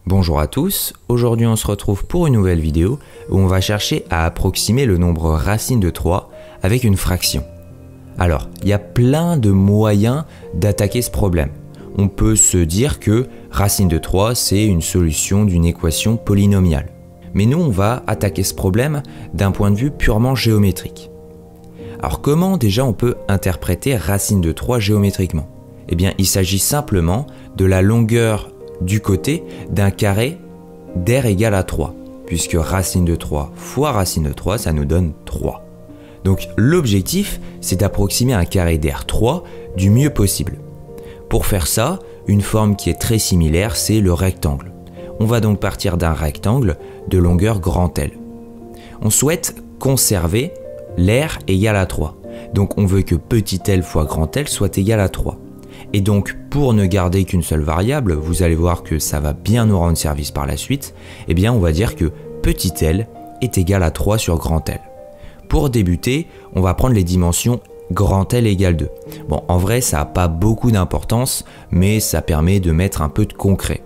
Bonjour à tous, aujourd'hui on se retrouve pour une nouvelle vidéo où on va chercher à approximer le nombre racine de 3 avec une fraction. Alors, il y a plein de moyens d'attaquer ce problème. On peut se dire que racine de 3 c'est une solution d'une équation polynomiale. Mais nous on va attaquer ce problème d'un point de vue purement géométrique. Alors comment déjà on peut interpréter racine de 3 géométriquement? Eh bien il s'agit simplement de la longueur du côté d'un carré d'air égale à 3, puisque racine de 3 fois racine de 3, ça nous donne 3. Donc l'objectif, c'est d'approximer un carré d'air 3 du mieux possible. Pour faire ça, une forme qui est très similaire, c'est le rectangle. On va donc partir d'un rectangle de longueur grand L. On souhaite conserver l'air égal à 3. Donc on veut que petit l fois grand L soit égal à 3. Et donc, pour ne garder qu'une seule variable, vous allez voir que ça va bien nous rendre service par la suite, eh bien on va dire que petit l est égal à 3 sur grand L. Pour débuter, on va prendre les dimensions grand L égale 2. Bon, en vrai, ça n'a pas beaucoup d'importance, mais ça permet de mettre un peu de concret.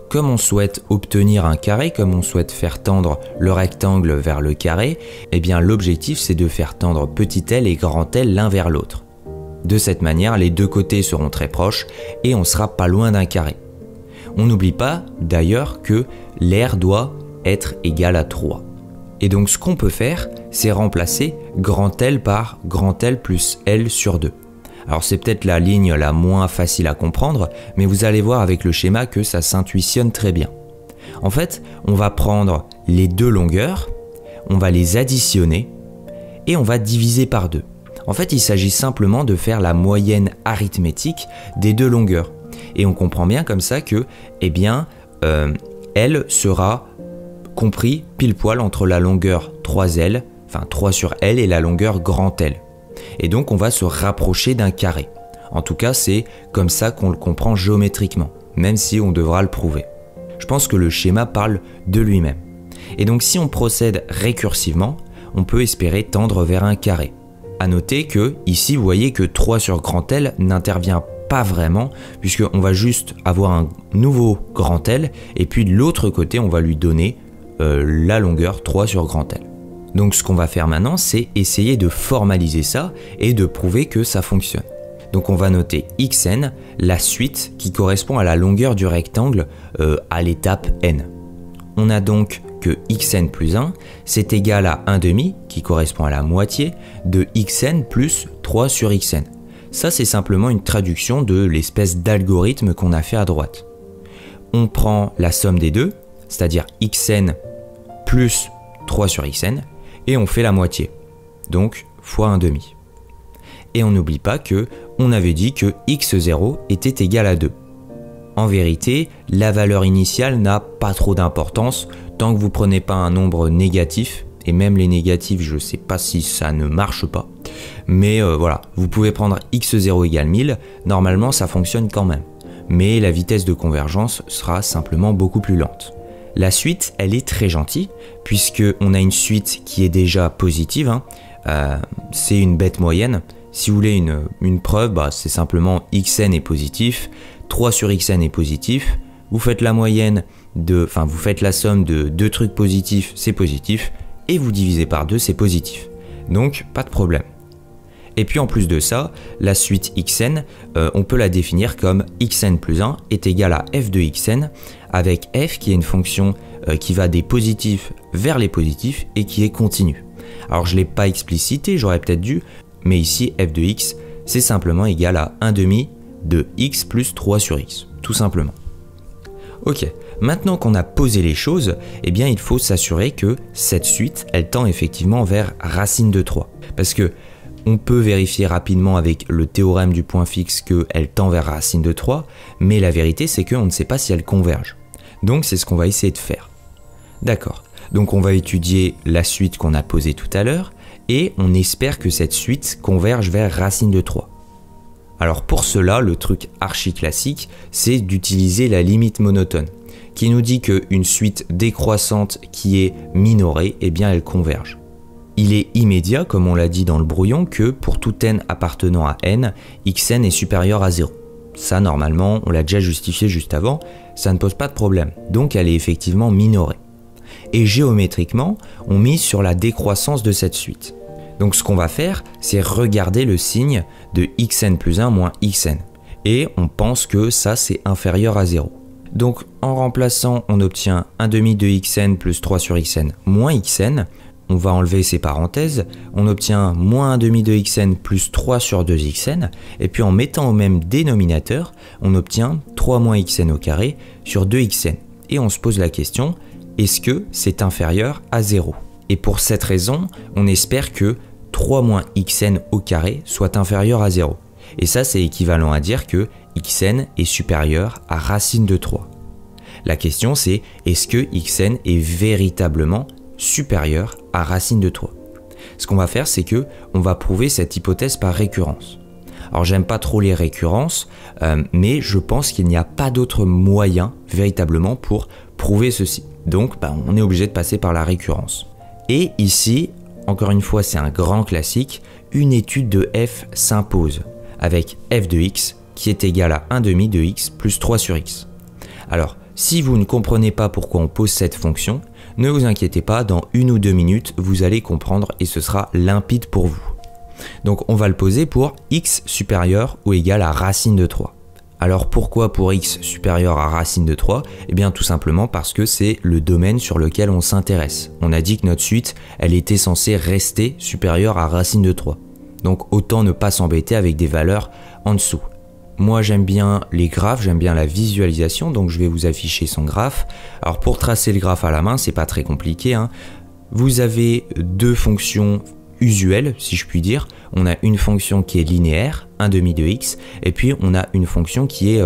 Comme on souhaite obtenir un carré, comme on souhaite faire tendre le rectangle vers le carré, eh bien l'objectif c'est de faire tendre petit l et grand L l'un vers l'autre. De cette manière, les deux côtés seront très proches et on sera pas loin d'un carré. On n'oublie pas d'ailleurs que l'air doit être égal à 3. Et donc ce qu'on peut faire, c'est remplacer grand L par grand L plus L sur 2. Alors c'est peut-être la ligne la moins facile à comprendre, mais vous allez voir avec le schéma que ça s'intuitionne très bien. En fait, on va prendre les deux longueurs, on va les additionner et on va diviser par 2. En fait, il s'agit simplement de faire la moyenne arithmétique des deux longueurs. Et on comprend bien comme ça que, eh bien, L sera compris pile poil entre la longueur 3L, enfin 3 sur L et la longueur grand L. Et donc, on va se rapprocher d'un carré. En tout cas, c'est comme ça qu'on le comprend géométriquement, même si on devra le prouver. Je pense que le schéma parle de lui-même. Et donc, si on procède récursivement, on peut espérer tendre vers un carré. A noter que ici vous voyez que 3 sur grand L n'intervient pas vraiment puisqu'on va juste avoir un nouveau grand L et puis de l'autre côté on va lui donner la longueur 3 sur grand L. Donc ce qu'on va faire maintenant c'est essayer de formaliser ça et de prouver que ça fonctionne. Donc on va noter xn, la suite qui correspond à la longueur du rectangle à l'étape n. On a donc que xn plus 1, c'est égal à 1/2, qui correspond à la moitié, de xn plus 3 sur xn. Ça, c'est simplement une traduction de l'espèce d'algorithme qu'on a fait à droite. On prend la somme des deux, c'est-à-dire xn plus 3 sur xn, et on fait la moitié, donc fois 1/2. Et on n'oublie pas que on avait dit que x0 était égal à 2. En vérité, la valeur initiale n'a pas trop d'importance tant que vous ne prenez pas un nombre négatif, et même les négatifs, je ne sais pas si ça ne marche pas. Mais voilà, vous pouvez prendre x0 égale 1000, normalement ça fonctionne quand même. Mais la vitesse de convergence sera simplement beaucoup plus lente. La suite, elle est très gentille, puisqu'on a une suite qui est déjà positive, c'est une bête moyenne. Si vous voulez une preuve, c'est simplement xn est positif, 3 sur xn est positif, vous faites la moyenne vous faites la somme de deux trucs positifs, c'est positif, et vous divisez par 2, c'est positif. Donc, pas de problème. Et puis en plus de ça, la suite xn, on peut la définir comme xn plus 1 est égal à f de xn, avec f qui est une fonction qui va des positifs vers les positifs et qui est continue. Alors je ne l'ai pas explicité, j'aurais peut-être dû, mais ici f de x, c'est simplement égal à 1/2 de x plus 3 sur x, tout simplement. Ok, maintenant qu'on a posé les choses, eh bien il faut s'assurer que cette suite, elle tend effectivement vers racine de 3. Parce que on peut vérifier rapidement avec le théorème du point fixe qu'elle tend vers racine de 3, mais la vérité c'est qu'on ne sait pas si elle converge. Donc c'est ce qu'on va essayer de faire. D'accord, donc on va étudier la suite qu'on a posée tout à l'heure, et on espère que cette suite converge vers racine de 3. Alors pour cela, le truc archi classique, c'est d'utiliser la limite monotone, qui nous dit qu'une suite décroissante qui est minorée, eh bien elle converge. Il est immédiat, comme on l'a dit dans le brouillon, que pour tout n appartenant à n, xn est supérieur à 0. Ça, normalement, on l'a déjà justifié juste avant, ça ne pose pas de problème, donc elle est effectivement minorée. Et géométriquement, on mise sur la décroissance de cette suite. Donc ce qu'on va faire, c'est regarder le signe de xn plus 1 moins xn. Et on pense que ça, c'est inférieur à 0. Donc en remplaçant, on obtient 1 demi de xn plus 3 sur xn moins xn. On va enlever ces parenthèses, on obtient moins 1 demi de xn plus 3 sur 2xn, et puis en mettant au même dénominateur, on obtient 3 moins xn au carré sur 2xn. Et on se pose la question, est-ce que c'est inférieur à 0? Et pour cette raison, on espère que 3 moins xn au carré soit inférieur à 0. Et ça, c'est équivalent à dire que xn est supérieur à racine de 3. La question c'est, est-ce que xn est véritablement supérieur à racine de 3? Ce qu'on va faire, c'est que on va prouver cette hypothèse par récurrence. Alors j'aime pas trop les récurrences, mais je pense qu'il n'y a pas d'autre moyen véritablement pour prouver ceci. Donc on est obligé de passer par la récurrence. Et ici, encore une fois, c'est un grand classique, une étude de f s'impose avec f de x qui est égal à 1 demi de x plus 3 sur x. Alors, si vous ne comprenez pas pourquoi on pose cette fonction, ne vous inquiétez pas, dans 1 ou 2 minutes, vous allez comprendre et ce sera limpide pour vous. Donc on va le poser pour x supérieur ou égal à racine de 3. Alors pourquoi pour x supérieur à racine de 3? Eh bien tout simplement parce que c'est le domaine sur lequel on s'intéresse. On a dit que notre suite, elle était censée rester supérieure à racine de 3. Donc autant ne pas s'embêter avec des valeurs en dessous. Moi j'aime bien les graphes, j'aime bien la visualisation, donc je vais vous afficher son graphe. Alors pour tracer le graphe à la main, c'est pas très compliqué, hein. Vous avez deux fonctions usuelles, si je puis dire. On a une fonction qui est linéaire, 1 demi de x, et puis on a une fonction qui est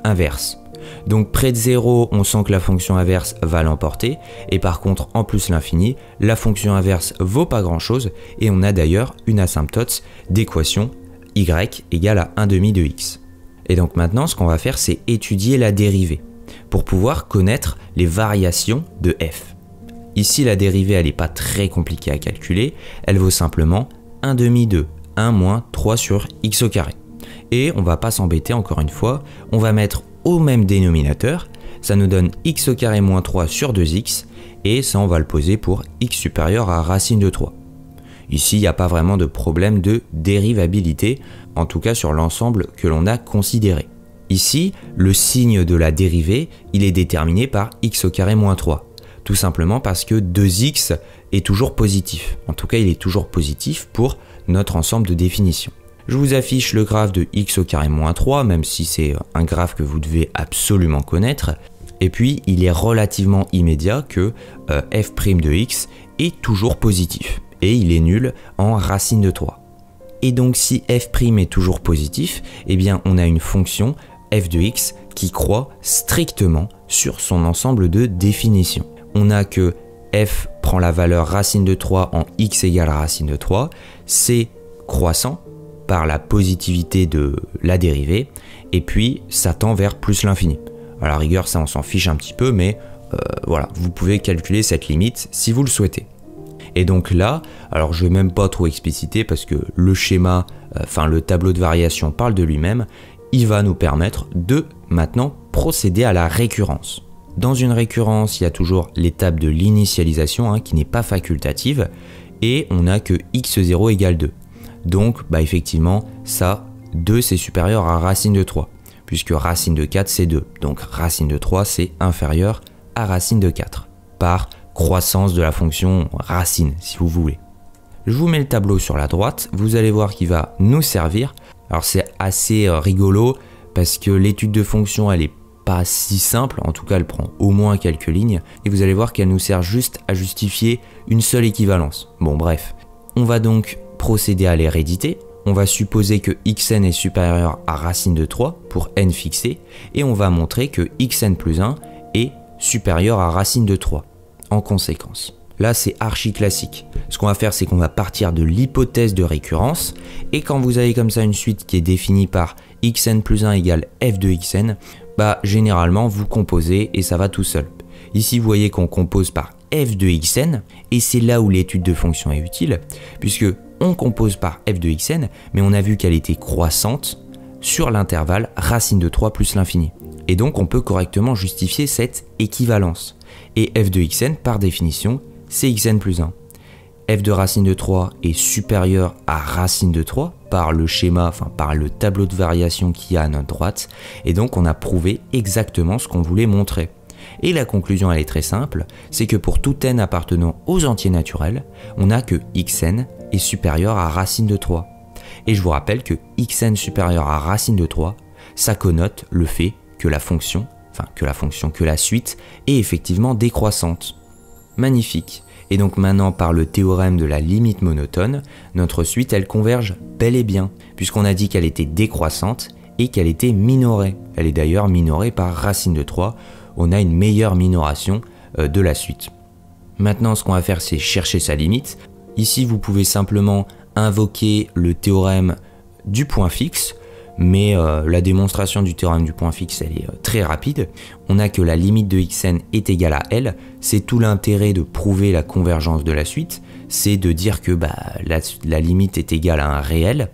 inverse. Donc près de 0, on sent que la fonction inverse va l'emporter, et par contre en plus l'infini, la fonction inverse vaut pas grand chose, et on a d'ailleurs une asymptote d'équation y égale à 1 demi de x. Et donc maintenant, ce qu'on va faire, c'est étudier la dérivée pour pouvoir connaître les variations de f. Ici, la dérivée, elle n'est pas très compliquée à calculer. Elle vaut simplement 1 demi de 1 moins 3 sur x au carré. Et on va pas s'embêter encore une fois. On va mettre au même dénominateur. Ça nous donne x au carré moins 3 sur 2x. Et ça, on va le poser pour x supérieur à racine de 3. Ici, il n'y a pas vraiment de problème de dérivabilité, en tout cas sur l'ensemble que l'on a considéré. Ici, le signe de la dérivée, il est déterminé par x au carré moins 3. Tout simplement parce que 2x est toujours positif. En tout cas, il est toujours positif pour notre ensemble de définitions. Je vous affiche le graphe de x au carré moins 3, même si c'est un graphe que vous devez absolument connaître. Et puis, il est relativement immédiat que f' de x est toujours positif. Et il est nul en racine de 3. Et donc si f' est toujours positif, eh bien on a une fonction f de x qui croît strictement sur son ensemble de définitions. On a que f prend la valeur racine de 3 en x égale racine de 3, c'est croissant par la positivité de la dérivée, et puis ça tend vers plus l'infini. À la rigueur, ça on s'en fiche un petit peu, mais voilà, vous pouvez calculer cette limite si vous le souhaitez. Et donc là, alors je vais même pas trop expliciter parce que le schéma, le tableau de variation parle de lui-même, il va nous permettre de maintenant procéder à la récurrence. Dans une récurrence, il y a toujours l'étape de l'initialisation qui n'est pas facultative et on n'a que x0 égale 2. Donc effectivement, ça, 2 c'est supérieur à racine de 3 puisque racine de 4 c'est 2. Donc racine de 3 c'est inférieur à racine de 4 par croissance de la fonction racine, si vous voulez. Je vous mets le tableau sur la droite, vous allez voir qu'il va nous servir. Alors c'est assez rigolo parce que l'étude de fonction, elle est pas si simple, en tout cas elle prend au moins quelques lignes, et vous allez voir qu'elle nous sert juste à justifier une seule équivalence. Bon bref, on va donc procéder à l'hérédité. On va supposer que xn est supérieur à racine de 3 pour n fixé, et on va montrer que xn plus 1 est supérieur à racine de 3. En conséquence. Là, c'est archi classique. Ce qu'on va faire, c'est qu'on va partir de l'hypothèse de récurrence. Et quand vous avez comme ça une suite qui est définie par xn plus 1 égale f de xn, généralement, vous composez et ça va tout seul. Ici, vous voyez qu'on compose par f de xn. Et c'est là où l'étude de fonction est utile, puisque on compose par f de xn, mais on a vu qu'elle était croissante sur l'intervalle racine de 3 plus l'infini. Et donc on peut correctement justifier cette équivalence. Et f de xn, par définition, c'est xn plus 1. f de racine de 3 est supérieur à racine de 3 par le schéma, enfin par le tableau de variation qu'il y a à notre droite. Et donc on a prouvé exactement ce qu'on voulait montrer. Et la conclusion elle est très simple, c'est que pour tout n appartenant aux entiers naturels, on a que xn est supérieur à racine de 3. Et je vous rappelle que xn supérieur à racine de 3, ça connote le fait que la suite est effectivement décroissante. Magnifique. Et donc maintenant par le théorème de la limite monotone, notre suite elle converge bel et bien, puisqu'on a dit qu'elle était décroissante et qu'elle était minorée. Elle est d'ailleurs minorée par racine de 3, on a une meilleure minoration de la suite. Maintenant ce qu'on va faire c'est chercher sa limite. Ici vous pouvez simplement invoquer le théorème du point fixe, mais la démonstration du théorème du point fixe elle est très rapide. On a que la limite de xn est égale à L, c'est tout l'intérêt de prouver la convergence de la suite, c'est de dire que la limite est égale à un réel,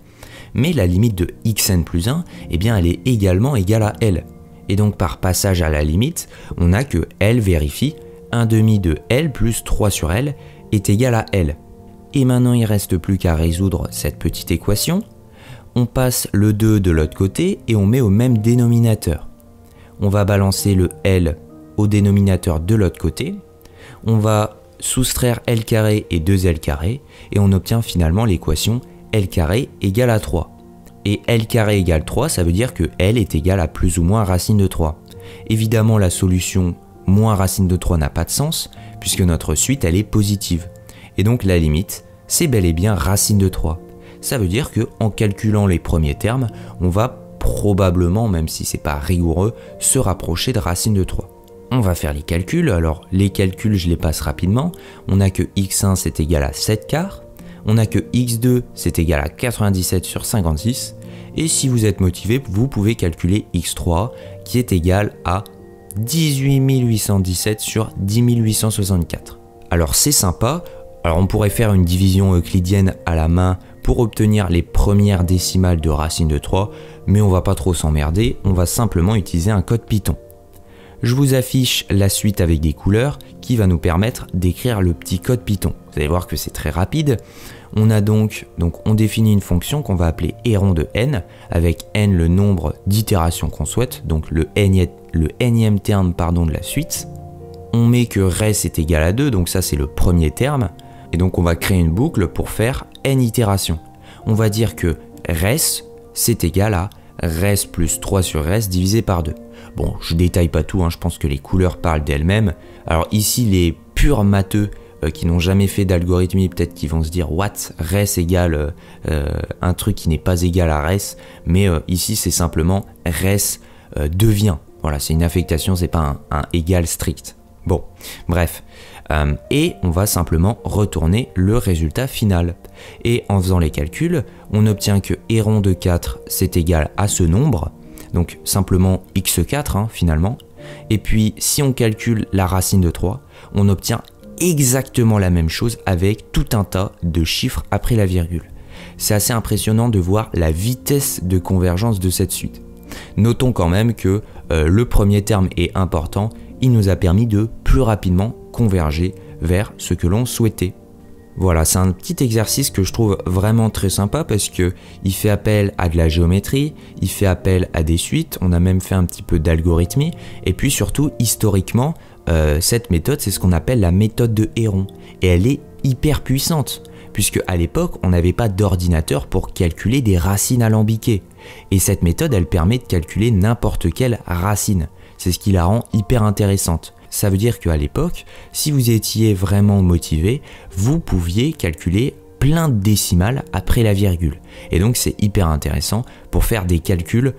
mais la limite de xn plus 1, eh bien elle est également égale à L. Et donc par passage à la limite, on a que L vérifie 1 demi de L plus 3 sur L est égal à L. Et maintenant il ne reste plus qu'à résoudre cette petite équation. On passe le 2 de l'autre côté et on met au même dénominateur. On va balancer le L au dénominateur de l'autre côté. On va soustraire L carré et 2L carré et on obtient finalement l'équation L carré égale à 3. Et L carré égale 3, ça veut dire que L est égal à plus ou moins racine de 3. Évidemment, la solution moins racine de 3 n'a pas de sens, puisque notre suite, elle est positive. Et donc la limite, c'est bel et bien racine de 3. Ça veut dire qu'en calculant les premiers termes, on va probablement, même si c'est pas rigoureux, se rapprocher de racine de 3. On va faire les calculs. Alors les calculs, je les passe rapidement. On a que x1 c'est égal à 7 quarts. On a que x2 c'est égal à 97 sur 56. Et si vous êtes motivé, vous pouvez calculer x3 qui est égal à 18 817 sur 10 864. Alors c'est sympa. Alors on pourrait faire une division euclidienne à la main pour obtenir les premières décimales de racine de 3, mais on va pas trop s'emmerder, on va simplement utiliser un code Python. Je vous affiche la suite avec des couleurs qui va nous permettre d'écrire le petit code Python. Vous allez voir que c'est très rapide. On a donc on définit une fonction qu'on va appeler héron de n, avec n le nombre d'itérations qu'on souhaite, donc le nème terme de la suite. On met que res est égal à 2, donc ça c'est le premier terme, et donc on va créer une boucle pour faire n itérations. On va dire que res c'est égal à res plus 3 sur res divisé par 2. Bon, je détaille pas tout, je pense que les couleurs parlent d'elles-mêmes. Alors ici, les purs matheux qui n'ont jamais fait d'algorithmie, peut-être qu'ils vont se dire « What ? Res égale un truc qui n'est pas égal à res », mais ici, c'est simplement res devient. Voilà, c'est une affectation, c'est pas un égal strict. Bon, bref. Et on va simplement retourner le résultat final. Et en faisant les calculs, on obtient que héron de 4, c'est égal à ce nombre, donc simplement x4 finalement. Et puis si on calcule la racine de 3, on obtient exactement la même chose avec tout un tas de chiffres après la virgule. C'est assez impressionnant de voir la vitesse de convergence de cette suite. Notons quand même que le premier terme est important, il nous a permis de plus rapidement converger vers ce que l'on souhaitait. Voilà, c'est un petit exercice que je trouve vraiment très sympa parce que il fait appel à de la géométrie, il fait appel à des suites, on a même fait un petit peu d'algorithmie, et puis surtout, historiquement, cette méthode, c'est ce qu'on appelle la méthode de Héron, et elle est hyper puissante, puisque à l'époque, on n'avait pas d'ordinateur pour calculer des racines alambiquées, et cette méthode, elle permet de calculer n'importe quelle racine, c'est ce qui la rend hyper intéressante. Ça veut dire qu'à l'époque, si vous étiez vraiment motivé, vous pouviez calculer plein de décimales après la virgule. Et donc c'est hyper intéressant pour faire des calculs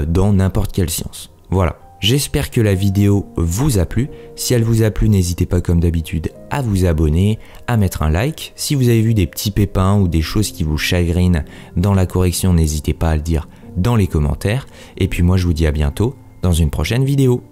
dans n'importe quelle science. Voilà, j'espère que la vidéo vous a plu. Si elle vous a plu, n'hésitez pas comme d'habitude à vous abonner, à mettre un like. Si vous avez vu des petits pépins ou des choses qui vous chagrinent dans la correction, n'hésitez pas à le dire dans les commentaires. Et puis moi je vous dis à bientôt dans une prochaine vidéo.